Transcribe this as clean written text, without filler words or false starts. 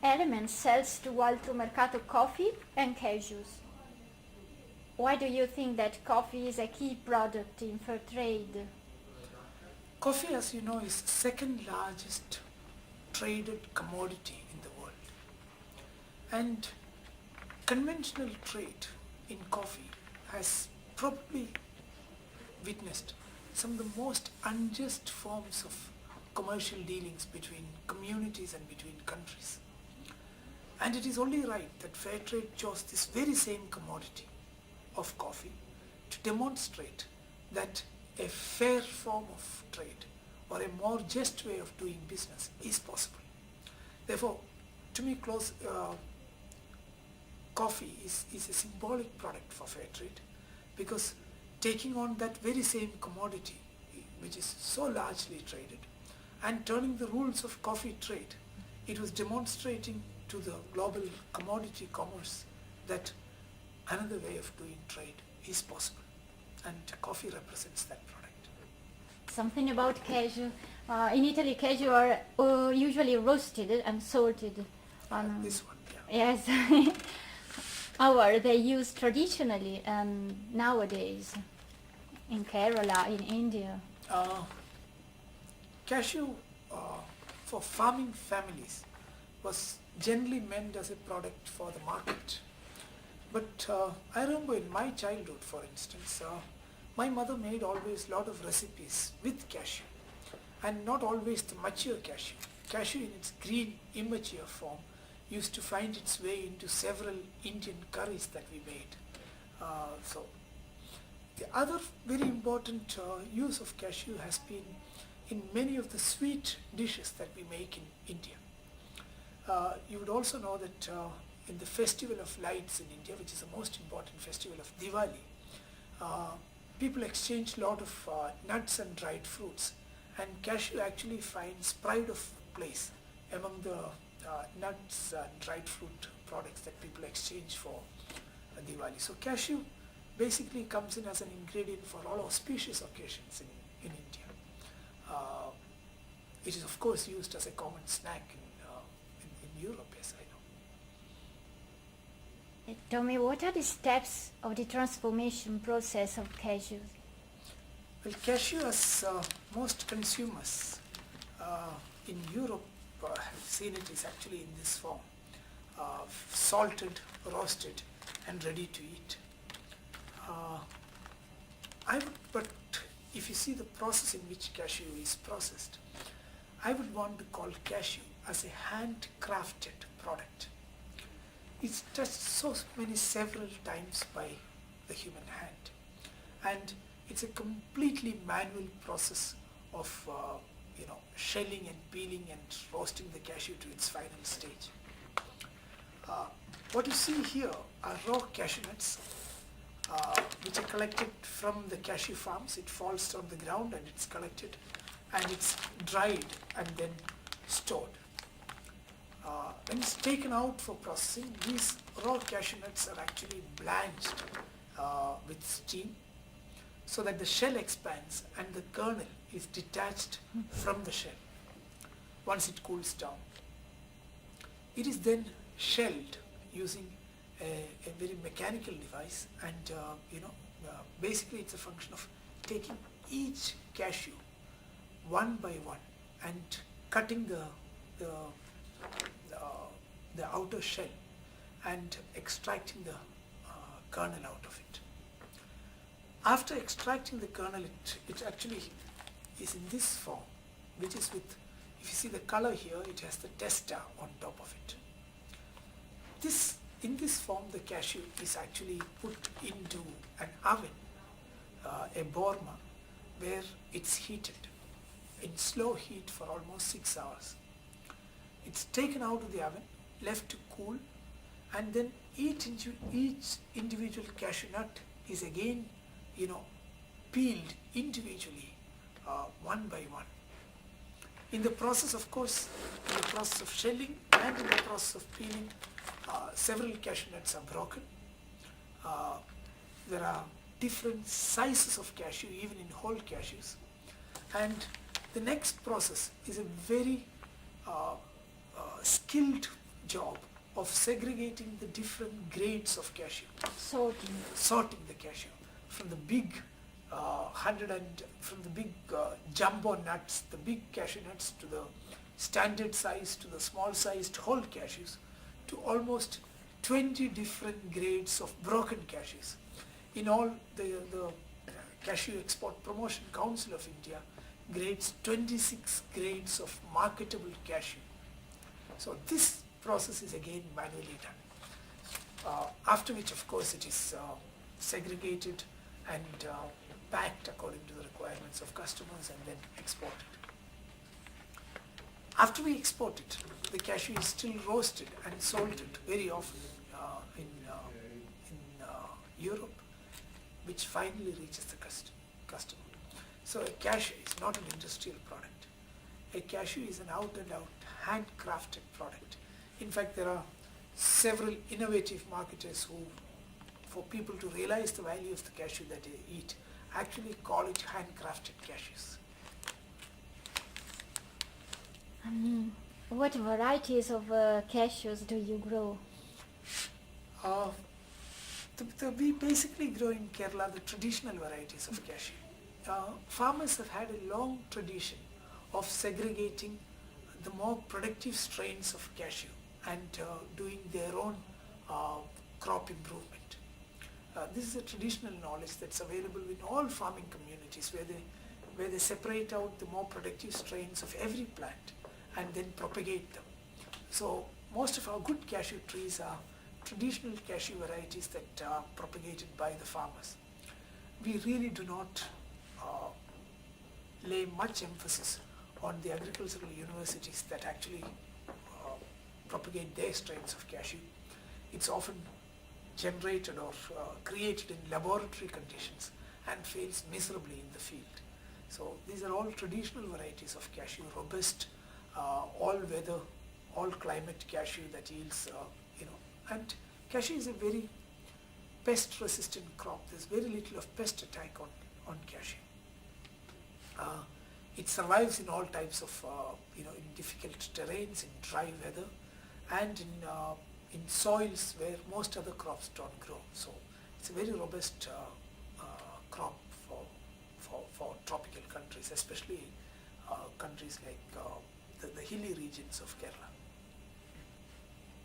Element sells to Altro Mercato coffee and cashews. Why do you think that coffee is a key product in fair trade? Coffee, as you know, is the second largest traded commodity in the world. And conventional trade in coffee has probably witnessed some of the most unjust forms of commercial dealings between communities and between countries. And it is only right that fair trade chose this very same commodity of coffee to demonstrate that a fair form of trade or a more just way of doing business is possible. Therefore, to me, coffee is a symbolic product for fair trade, because taking on that very same commodity, which is so largely traded, and turning the rules of coffee trade, it was demonstrating to the global commodity commerce that another way of doing trade is possible, and coffee represents that product. Something about cashew. In Italy, cashew are usually roasted and salted. This one, yeah. Yes. How are they used traditionally and nowadays in Kerala, in India? Cashew for farming families was generally meant as a product for the market. But I remember in my childhood, for instance, my mother made always a lot of recipes with cashew, and not always the mature cashew. Cashew in its green, immature form used to find its way into several Indian curries that we made. So the other very important use of cashew has been in many of the sweet dishes that we make in India. You would also know that in the Festival of Lights in India, which is the most important festival of Diwali, people exchange a lot of nuts and dried fruits, and cashew actually finds pride of place among the nuts and dried fruit products that people exchange for Diwali. So cashew basically comes in as an ingredient for all auspicious occasions in India. It is of course used as a common snack in Europe, as I know. Tomy, what are the steps of the transformation process of cashews? Well, cashew, as most consumers in Europe have seen it, is actually in this form, salted, roasted and ready to eat. But if you see the process in which cashew is processed, I would want to call cashew as a handcrafted product. It's touched several times by the human hand, and it's a completely manual process of shelling and peeling and roasting the cashew to its final stage. What you see here are raw cashew nuts, which are collected from the cashew farms. It falls on the ground and it's collected, and it's dried and then stored. When it's taken out for processing, these raw cashew nuts are actually blanched with steam, so that the shell expands and the kernel is detached from the shell once it cools down. It is then shelled using a very mechanical device, and basically it's a function of taking each cashew one by one and cutting the outer shell and extracting the kernel out of it. After extracting the kernel, it actually is in this form, which is with, if you see the color here, it has the testa on top of it. In this form, the cashew is actually put into an oven, a borma, where it's heated in slow heat for almost 6 hours. It's taken out of the oven, left to cool, and then each individual cashew nut is again peeled individually, one by one. In the process, of course, in the process of shelling and in the process of peeling, several cashew nuts are broken. There are different sizes of cashew, even in whole cashews. And the next process is a very skilled job of segregating the different grades of cashew, sorting the cashew from the big jumbo nuts, the big cashew nuts, to the standard size, to the small sized whole cashews, to almost 20 different grades of broken cashews. In all, the Cashew Export Promotion Council of India grades 26 grades of marketable cashew. So this process is again manually done. After which, of course, it is segregated and packed according to the requirements of customers and then exported. After we export it, the cashew is still roasted and salted very often in Europe, which finally reaches the customer. So a cashew is not an industrial product. A cashew is an out and out handcrafted product. In fact, there are several innovative marketers who, for people to realize the value of the cashew that they eat, actually call it handcrafted cashews. What varieties of cashews do you grow? We basically grow in Kerala the traditional varieties of cashew. Farmers have had a long tradition of segregating the more productive strains of cashew and doing their own crop improvement. This is a traditional knowledge that's available in all farming communities, where they separate out the more productive strains of every plant and then propagate them. So most of our good cashew trees are traditional cashew varieties that are propagated by the farmers. We really do not lay much emphasis on the agricultural universities that actually propagate their strains of cashew. It's often generated or created in laboratory conditions and fails miserably in the field. So these are all traditional varieties of cashew, robust, all weather, all climate cashew that yields, and cashew is a very pest resistant crop. There's very little of pest attack on cashew. It survives in all types of, in difficult terrains, in dry weather, and in soils where most other crops don't grow. So it's a very robust crop for tropical countries, especially countries like the hilly regions of Kerala.